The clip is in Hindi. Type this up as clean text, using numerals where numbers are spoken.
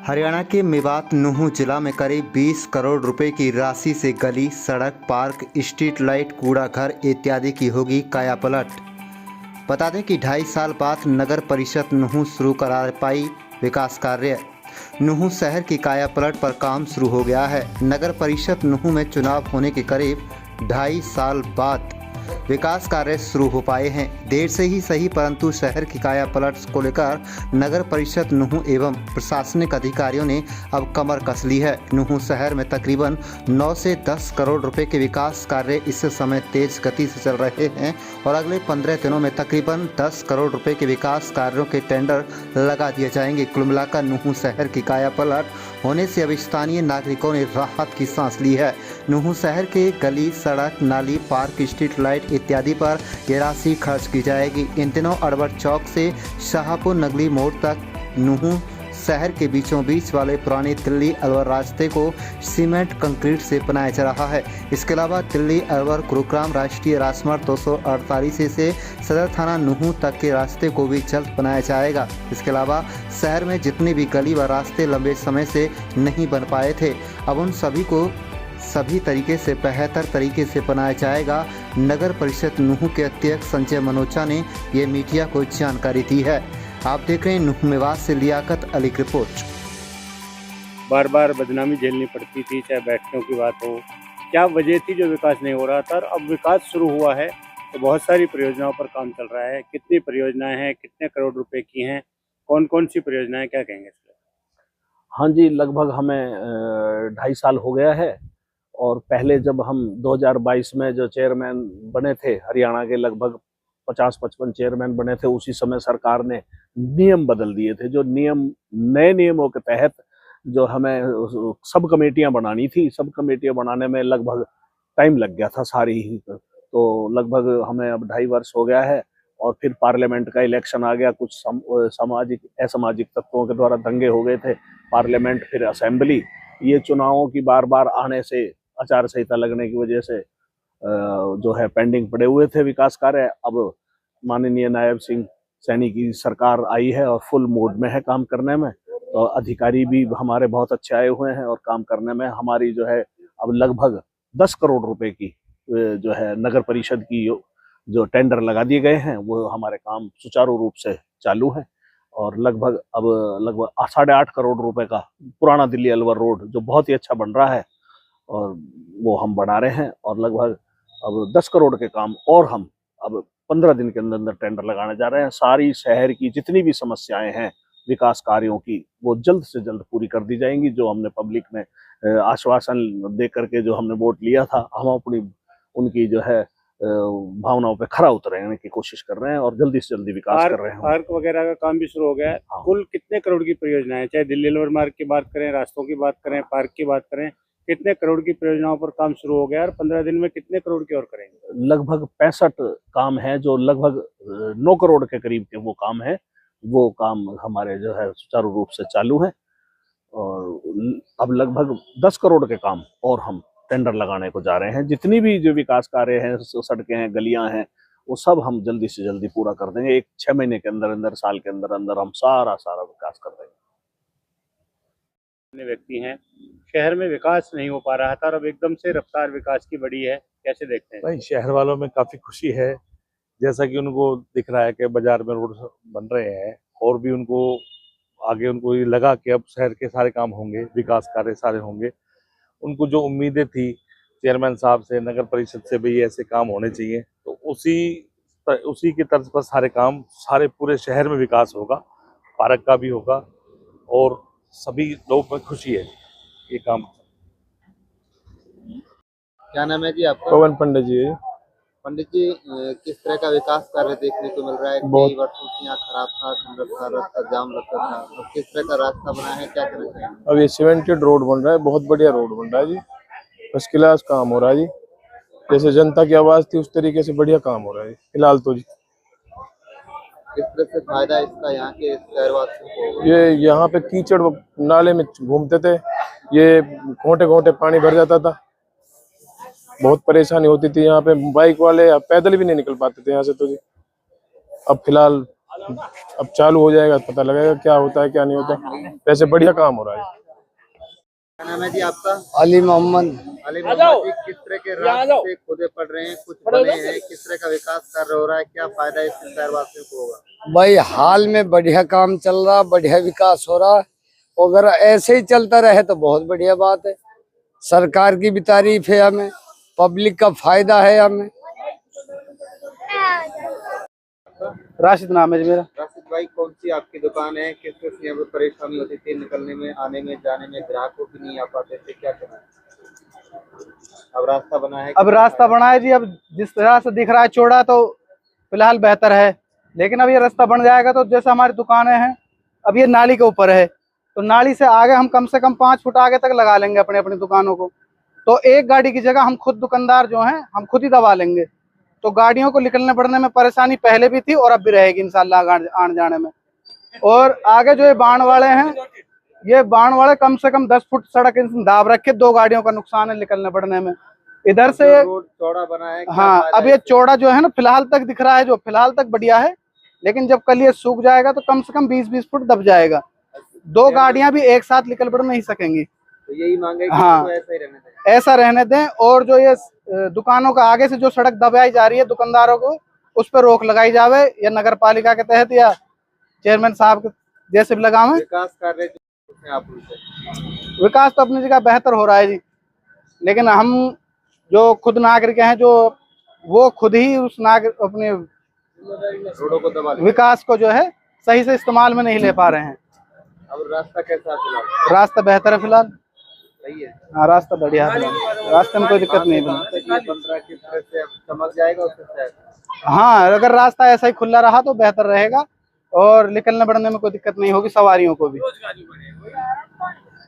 हरियाणा के मेवात नूंह जिला में करीब 20 करोड़ रुपए की राशि से गली, सड़क, पार्क, स्ट्रीट लाइट, कूड़ा घर इत्यादि की होगी कायापलट। बता दें कि 2.5 साल बाद नगर परिषद नूंह शुरू करा पाई विकास कार्य। नूंह शहर की कायापलट पर काम शुरू हो गया है। नगर परिषद नूंह में चुनाव होने के करीब 2.5 साल बाद विकास कार्य शुरू हो पाए हैं। देर से ही सही, परंतु शहर की कायापलट को लेकर नगर परिषद नूंह एवं प्रशासनिक अधिकारियों ने अब कमर कस ली है। नूंह शहर में तकरीबन 9 से 10 करोड़ रुपए के विकास कार्य इस समय तेज गति से चल रहे हैं और अगले 15 दिनों में तकरीबन 10 करोड़ रुपए के विकास कार्यों के टेंडर लगा दिए जाएंगे। कुल मिलाकर नूंह शहर की कायापलट होने से अब स्थानीय नागरिकों ने राहत की सांस ली है। नूंह शहर के गली, सड़क, नाली, पार्क, स्ट्रीट लाइट इत्यादि पर ये राशि खर्च की जाएगी। इन दिनों अड़बड़ चौक से शाहपुर नगली मोड़ तक नूंह शहर के बीचों बीच वाले पुराने दिल्ली अलवर रास्ते को सीमेंट कंक्रीट से बनाया जा रहा है। इसके अलावा दिल्ली अलवर गुरुग्राम राष्ट्रीय राजमार्ग 248 से सदर थाना नूंह तक के रास्ते को भी जल्द बनाया जाएगा। इसके अलावा शहर में जितने भी गली व रास्ते लंबे समय से नहीं बन पाए थे, अब उन सभी को सभी तरीके से बेहतर तरीके से बनाया जाएगा। नगर परिषद नूंह के अध्यक्ष संजय मनोचा ने ये मीडिया को जानकारी दी है। आप देख रहे हैं नूंह मेवात से लियाकत अली की रिपोर्ट। बार बार बदनामी झेलनी पड़ती थी, चाहे बैठकों की बात हो, क्या वजह थी जो विकास नहीं हो रहा था। और अब विकास शुरू हुआ है तो बहुत सारी परियोजनाओं पर काम चल रहा है। कितनी परियोजनाएं हैं, कितने करोड़ रुपए की हैं, कौन कौन सी परियोजनाएं, क्या कहेंगे इस पर? हाँ जी, लगभग हमें 2.5 साल हो गया है। और पहले जब हम 2022 में जो चेयरमैन बने थे, हरियाणा के लगभग 50-55 चेयरमैन बने थे, उसी समय सरकार ने नियम बदल दिए थे। जो नए नियमों के तहत जो हमें सब कमेटियां बनानी थी, सब कमेटियां बनाने में लगभग टाइम लग गया था सारी ही। तो लगभग हमें अब 2.5 वर्ष हो गया है। और फिर पार्लियामेंट का इलेक्शन आ गया, कुछ सामाजिक असामाजिक तत्वों के द्वारा दंगे हो गए थे। पार्लियामेंट, फिर असेंबली, ये चुनावों की बार बार आने से, आचार संहिता लगने की वजह से जो है पेंडिंग पड़े हुए थे विकास कार्य। अब माननीय नायब सिंह सैनी की सरकार आई है और फुल मूड में है काम करने में। तो अधिकारी भी हमारे बहुत अच्छे आए हुए हैं और काम करने में हमारी जो है अब लगभग 10 करोड़ रुपए की जो है नगर परिषद की जो टेंडर लगा दिए गए हैं, वो हमारे काम सुचारू रूप से चालू है। और लगभग 8.5 करोड़ रुपए का पुराना दिल्ली अलवर रोड जो बहुत ही अच्छा बन रहा है, और वो हम बना रहे हैं। और लगभग अब 10 करोड़ के काम और हम अब 15 दिन के अंदर अंदर टेंडर लगाने जा रहे हैं। सारी शहर की जितनी भी समस्याएं हैं विकास कार्यों की, वो जल्द से जल्द पूरी कर दी जाएंगी। जो हमने पब्लिक में आश्वासन दे करके जो हमने वोट लिया था, हम अपनी उनकी जो है भावनाओं पे खरा उतरने की कोशिश कर रहे हैं और जल्दी से जल्दी विकास कर रहे हैं। पार्क वगैरह का काम भी शुरू हो गया है। हाँ। कुल कितने करोड़ की परियोजना है, चाहे दिल्ली अलवर मार्ग की बात करें, रास्तों की बात करें, पार्क की बात करें, कितने करोड़ की परियोजनाओं पर काम शुरू हो गया और 15 दिन में कितने करोड़ की और करेंगे? लगभग 65 काम है, जो लगभग 9 करोड़ के करीब के वो काम है। वो काम हमारे जो है सुचारू रूप से चालू है। और अब लगभग 10 करोड़ के काम और हम टेंडर लगाने को जा रहे हैं। जितनी भी जो विकास कार्य हैं, सड़कें हैं, गलियां हैं, वो सब हम जल्दी से जल्दी पूरा कर देंगे। 6 महीने के अंदर अंदर, साल के अंदर अंदर हम सारा विकास कर देंगे। व्यक्ति हैं, शहर में विकास नहीं हो पा रहा था और अब एकदम से रफ्तार विकास की बढ़ी है, कैसे देखते हैं? भाई, शहर वालों में काफी खुशी है। जैसा कि उनको दिख रहा है कि बाजार में रोड बन रहे हैं, और भी उनको आगे उनको ये लगा कि अब शहर के सारे काम होंगे, विकास कार्य सारे होंगे। उनको जो उम्मीदें थी चेयरमैन साहब से, नगर परिषद से, भी ऐसे काम होने चाहिए, तो उसी की तर्ज पर सारे काम, सारे पूरे शहर में विकास होगा, पार्क का भी होगा, और सभी लोगों में खुशी है ये काम। क्या नाम है जी आपका? पवन पंडित जी। पंडित जी, किस तरह का विकास कार्य देखने को मिल रहा है? कई वर्षों से यहाँ खराब था, खंडर था, रास्ता जाम लगता था, तो किस तरह का रास्ता बना है, क्या कहना चाहिए? अब ये सीमेंटेड रोड बन रहा है, बहुत बढ़िया रोड बन रहा है जी। फर्स्ट क्लास काम हो रहा है जी। जैसे जनता की आवाज थी उस तरीके से बढ़िया काम हो रहा है फिलहाल तो जी। किस तरह से फायदा इसका यहाँ के शहरवासियों को? ये यहाँ पे कीचड़ नाले में घूमते थे, ये घोंटे पानी भर जाता था, बहुत परेशानी होती थी। यहाँ पे बाइक वाले पैदल भी नहीं निकल पाते थे यहाँ से तो जी। अब फिलहाल अब चालू हो जाएगा, पता लगेगा क्या होता है क्या नहीं होता। वैसे बढ़िया काम हो रहा है। क्या नाम है जी आपका? अली मोहम्मद। अली मोहम्मद जी, किस तरह के रास्ते खोदे पड़ रहे हैं, कुछ बने हैं, किस तरह का विकास कार्य हो रहा है, क्या फायदा इससे शहरवासियों को होगा? भाई हाल में बढ़िया काम चल रहा, बढ़िया विकास हो रहा। अगर ऐसे ही चलता रहे तो बहुत बढ़िया बात है। सरकार की भी तारीफ है, हमें पब्लिक का फायदा है हमें। राशिद नाम है जी मेरा। राशिद भाई, कौन सी आपकी दुकान है? किस किस यहाँ पे परेशानी होती थी निकलने में, आने में, जाने में, ग्राहकों की नहीं आ पाते थे, क्या करना है? अब रास्ता बना है? अब रास्ता बना है जी। अब जिस तरह से दिख रहा है चौड़ा, तो फिलहाल बेहतर है। लेकिन अब ये रास्ता बन जाएगा तो जैसे हमारी दुकानें हैं, अब ये नाली के ऊपर है, तो नाली से आगे हम कम से कम 5 फुट आगे तक लगा लेंगे अपने अपनी दुकानों को। तो एक गाड़ी की जगह हम खुद दुकानदार जो हैं हम खुद ही दबा लेंगे। तो गाड़ियों को निकलने पड़ने में परेशानी पहले भी थी और अब भी रहेगी इंशाल्लाह आने जाने में। और आगे जो ये बाण वाले हैं, ये बाण वाले कम से कम 10 फुट सड़क दाब रखे, 2 गाड़ियों का नुकसान है निकलने पड़ने में। इधर से रोड चौड़ा बना है, क्या हाँ, फायदा अब है ये इससे? चौड़ा जो है ना फिलहाल तक दिख रहा है, जो फिलहाल तक बढ़िया है। लेकिन जब कल ये सूख जाएगा तो कम से कम 20-20 फुट दब जाएगा। 2 गाड़ियां भी एक साथ निकल पड़ नहीं सकेंगी। तो यही मांगे कि हाँ। इसको ऐसा ही रहने दें। ऐसा रहने दें। और जो ये दुकानों का आगे से जो सड़क दबाई जा रही है दुकानदारों को, उस पर रोक लगाई जावे, या नगर पालिका के तहत या चेयरमैन साहब के जैसे भी लगावे। विकास कार्य जो पूछे आप उनसे। विकास तो अपनी जगह बेहतर हो रहा है जी, लेकिन हम जो खुद नागरिक हैं, जो वो खुद ही उस अपने रोडों को दबा लें। विकास को जो है सही से इस्तेमाल में नहीं ले पा रहे हैं। अब रास्ता कैसा है फिलहाल? रास्ता बेहतर है फिलहाल। सही है। हाँ, रास्ता बढ़िया है फिलहाल। रास्ते में कोई दिक्कत नहीं बनी। बन रहा है, किस तरह से अब चमक जाएगा उससे शायद। हाँ, अगर रास्ता ऐसा ही खुला रहा तो बेहतर रहेगा और निकलने बढ़ने में कोई दिक्कत नहीं होगी सवारियों को भी।